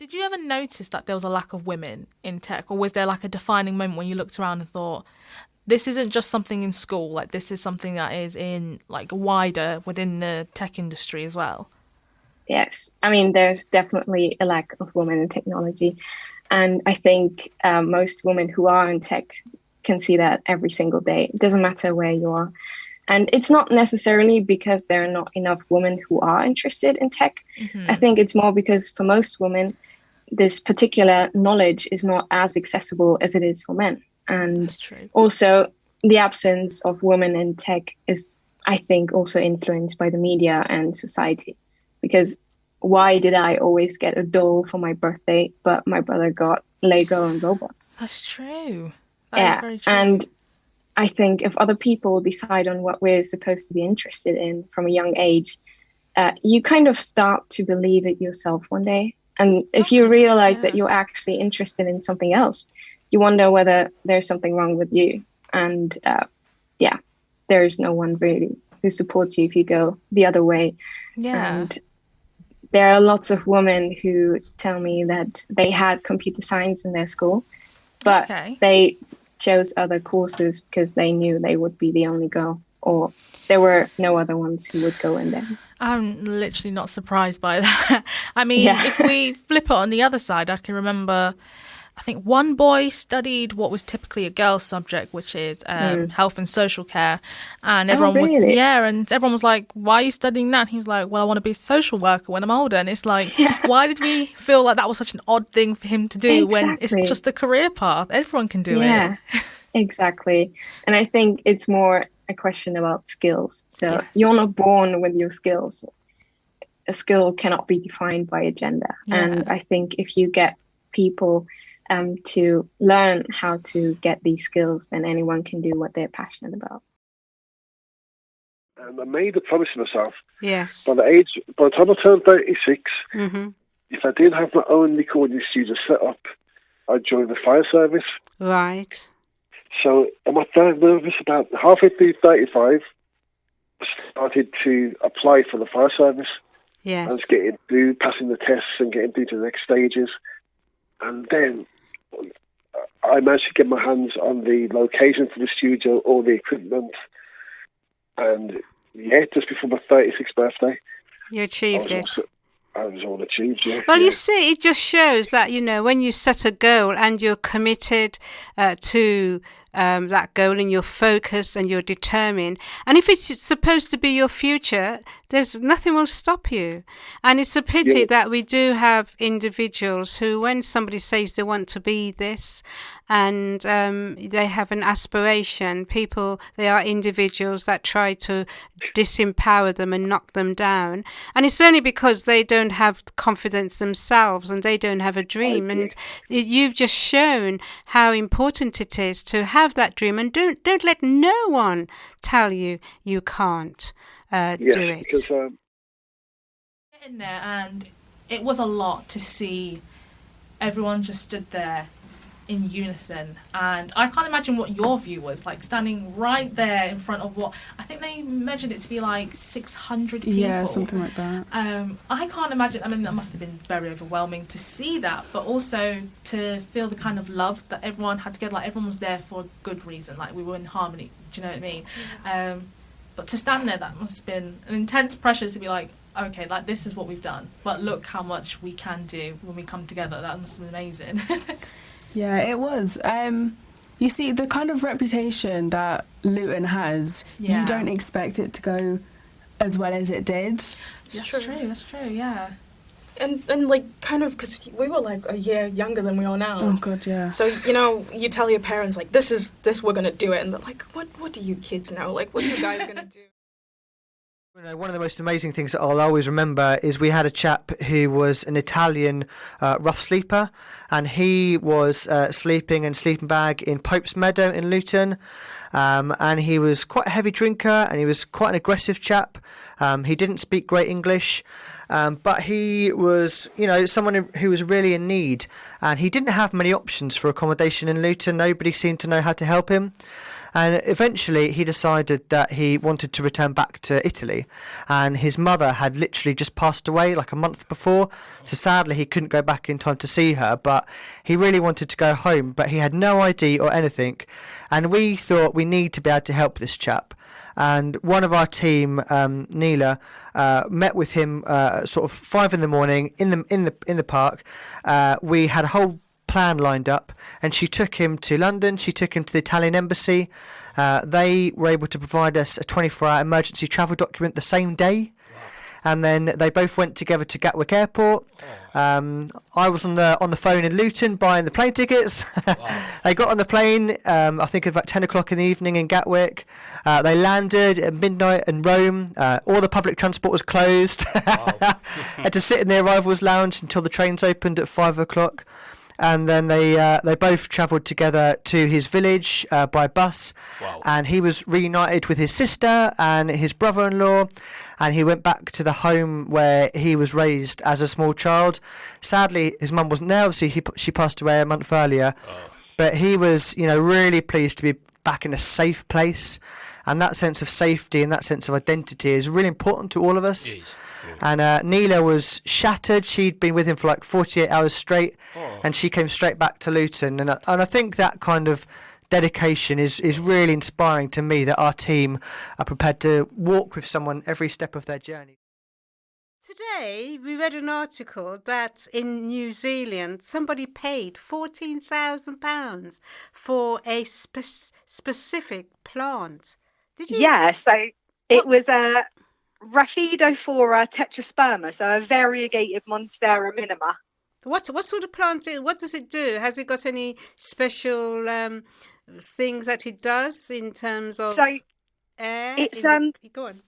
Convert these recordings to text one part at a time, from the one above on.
Did you ever notice that there was a lack of women in tech, or was there like a defining moment when you looked around and thought, this isn't just something in school, like this is something that is in like wider within the tech industry as well? Yes, I mean, there's definitely a lack of women in technology. And I think most women who are in tech can see that every single day. It doesn't matter where you are. And it's not necessarily because there are not enough women who are interested in tech. Mm-hmm. I think it's more because for most women, this particular knowledge is not as accessible as it is for men. And also the absence of women in tech is, I think, also influenced by the media and society. Because why did I always get a doll for my birthday, but my brother got Lego and robots? That's true. That is very true. And I think if other people decide on what we're supposed to be interested in from a young age, you kind of start to believe it yourself one day. And if you realize that you're actually interested in something else, you wonder whether there's something wrong with you. And there is no one really who supports you if you go the other way. Yeah. And there are lots of women who tell me that they had computer science in their school, but they chose other courses because they knew they would be the only girl, or there were no other ones who would go in there. I'm literally not surprised by that. I mean, if we flip it on the other side, I can remember, I think one boy studied what was typically a girl's subject, which is health and social care. And everyone and everyone was like, why are you studying that? And he was like, well, I want to be a social worker when I'm older. And it's like, why did we feel like that was such an odd thing for him to do when it's just a career path? Everyone can do it. Exactly. And I think it's more a question about skills. So you're not born with your skills. A skill cannot be defined by a gender. And I think if you get people to learn how to get these skills, then anyone can do what they're passionate about. I made a promise to myself. Yes. By the time I turned 36, if I didn't have my own recording studio set up, I'd join the fire service. Right. So I'm not that nervous. About halfway through 35, I started to apply for the fire service. Yes. I was getting through, passing the tests and getting through to the next stages. And then I managed to get my hands on the location for the studio, all the equipment. And just before my 36th birthday, you achieved it. I was all achieved, yeah. Well, you see, it just shows that, when you set a goal and you're committed to that goal and you're focused and you're determined, and if it's supposed to be your future, there's nothing will stop you. And it's a pity that we do have individuals who, when somebody says they want to be this and they have an aspiration, they are individuals that try to disempower them and knock them down. And it's only because they don't have confidence themselves and they don't have a dream. And you've just shown how important it is to have that dream, and don't let no one tell you you can't do it. Because, in there, and it was a lot to see everyone just stood there in unison, and I can't imagine what your view was like, standing right there in front of what I think they measured it to be like 600 people. Yeah, something like that. I can't imagine. I mean, that must have been very overwhelming to see that, but also to feel the kind of love that everyone had together. Like, everyone was there for a good reason. Like, we were in harmony. Do you know what I mean? Yeah. But to stand there, that must have been an intense pressure to be like, okay, like, this is what we've done, but look how much we can do when we come together. That must have been amazing. Yeah, it was. You see, the kind of reputation that Luton has, you don't expect it to go as well as it did. That's true, yeah. And like, kind of, because we were like a year younger than we are now. Oh, God, yeah. So, you tell your parents, like, this, we're going to do it. And they're like, what do you kids know? Like, what are you guys going to do? One of the most amazing things that I'll always remember is we had a chap who was an Italian rough sleeper, and he was sleeping in a sleeping bag in Pope's Meadow in Luton, And he was quite a heavy drinker, and he was quite an aggressive chap. He didn't speak great English, but he was, someone who was really in need, and he didn't have many options for accommodation in Luton. Nobody seemed to know how to help him. And eventually he decided that he wanted to return back to Italy, and his mother had literally just passed away like a month before, so sadly he couldn't go back in time to see her, but he really wanted to go home, but he had no ID or anything, and we thought we need to be able to help this chap. And one of our team, Neela, met with him sort of 5 a.m. in the park. We had a whole plan lined up, and she took him to London. She took him to the Italian embassy. They were able to provide us a 24-hour emergency travel document the same day. And then they both went together to Gatwick Airport. I was on the phone in Luton buying the plane tickets. They got on the plane, I think about 10 o'clock in the evening in Gatwick. They landed at midnight in Rome. All the public transport was closed. Had to sit in the arrivals lounge until the trains opened at 5 o'clock. And then they both travelled together to his village by bus. Wow. And he was reunited with his sister and his brother-in-law, and he went back to the home where he was raised as a small child. Sadly, his mum wasn't there. Obviously, she passed away a month earlier. But he was, really pleased to be back in a safe place, and that sense of safety and that sense of identity is really important to all of us. It is. And Neela was shattered. She'd been with him for like 48 hours straight, and she came straight back to Luton. And I think that kind of dedication is really inspiring to me, that our team are prepared to walk with someone every step of their journey. Today, we read an article that in New Zealand, somebody paid £14,000 for a specific plant. Did you? Yeah, so it was a Rhaphidophora tetrasperma, so a variegated Monstera minima. What sort of plant? What does it do? Has it got any special things that it does in terms of air? It's go on.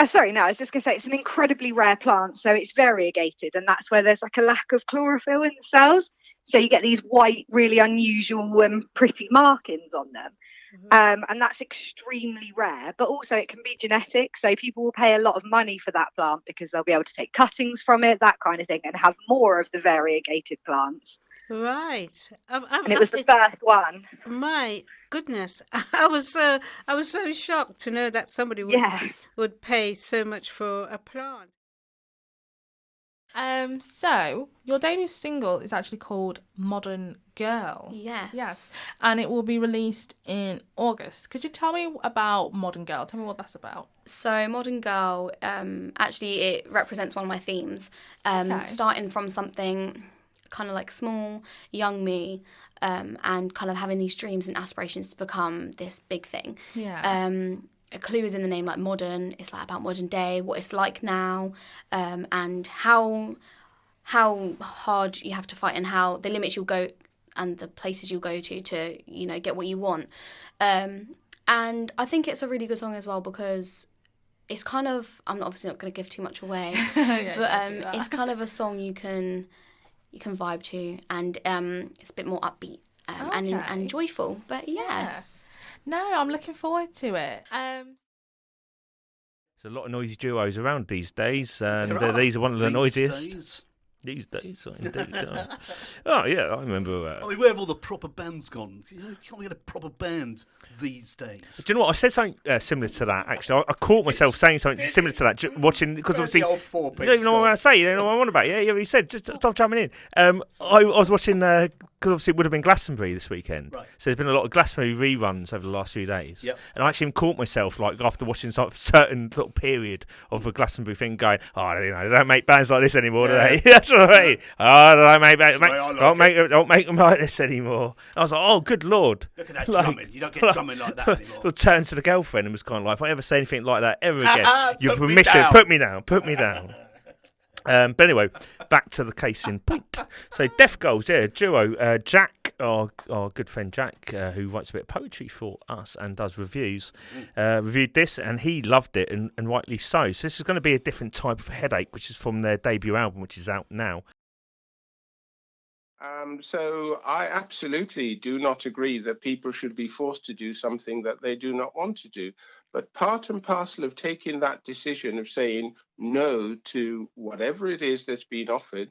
Sorry, no, I was just going to say it's an incredibly rare plant, so it's variegated, and that's where there's like a lack of chlorophyll in the cells. So you get these white, really unusual and pretty markings on them. And that's extremely rare, but also it can be genetic. So people will pay a lot of money for that plant because they'll be able to take cuttings from it, that kind of thing, and have more of the variegated plants. Right. And it was the first one. My goodness. I was so shocked to know that somebody would pay so much for a plant. So your debut single is actually called Modern Girl. Yes. And it will be released in August. Could you tell me about Modern Girl? Tell me what that's about. So Modern Girl, actually it represents one of my themes. Starting from something kind of like small, young me, and kind of having these dreams and aspirations to become this big thing. A clue is in the name, like modern. It's like about modern day, what it's like now, and how hard you have to fight, and how the limits you'll go and the places you'll go to get what you want. And I think it's a really good song as well because it's kind of, I'm obviously not going to give too much away, but it's kind of a song you can vibe to, and it's a bit more upbeat and joyful. But yes. No, I'm looking forward to it. There's a lot of noisy duos around these days, and these are one of the noisiest. These days, indeed. Oh, yeah, I remember. where have all the proper bands gone? You can't get a proper band these days. Do you know what? I said something similar to that, actually. I caught myself saying something similar to that, watching, because obviously, you don't even know what I say, you don't know what I want about. Yeah, he said, just stop jumping in. I was watching, because obviously it would have been Glastonbury this weekend. Right. So there's been a lot of Glastonbury reruns over the last few days. Yep. And I actually caught myself, like, after watching some certain little period of a Glastonbury thing going, they don't make bands like this anymore, do they? That's right. Don't make them like this anymore. I was like, oh, good Lord. Look at that drumming. You don't get drumming like that anymore. I turned to the girlfriend and was kind of like, if I ever say anything like that ever again, you've permission. Put me down. But anyway, back to the case in point. So Deaf Girls, duo. Jack, our good friend Jack, who writes a bit of poetry for us and does reviews, reviewed this and he loved it, and rightly so. So this is going to be a different type of headache, which is from their debut album, which is out now. So I absolutely do not agree that people should be forced to do something that they do not want to do. But part and parcel of taking that decision of saying no to whatever it is that's been offered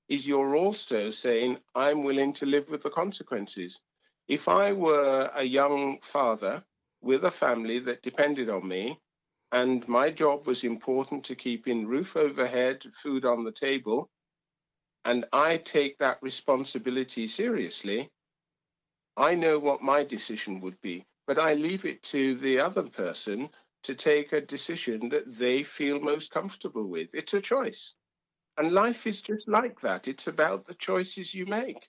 is you're also saying, I'm willing to live with the consequences. If I were a young father with a family that depended on me, and my job was important to keeping roof overhead, food on the table, and I take that responsibility seriously, I know what my decision would be, but I leave it to the other person to take a decision that they feel most comfortable with. It's a choice. And life is just like that. It's about the choices you make.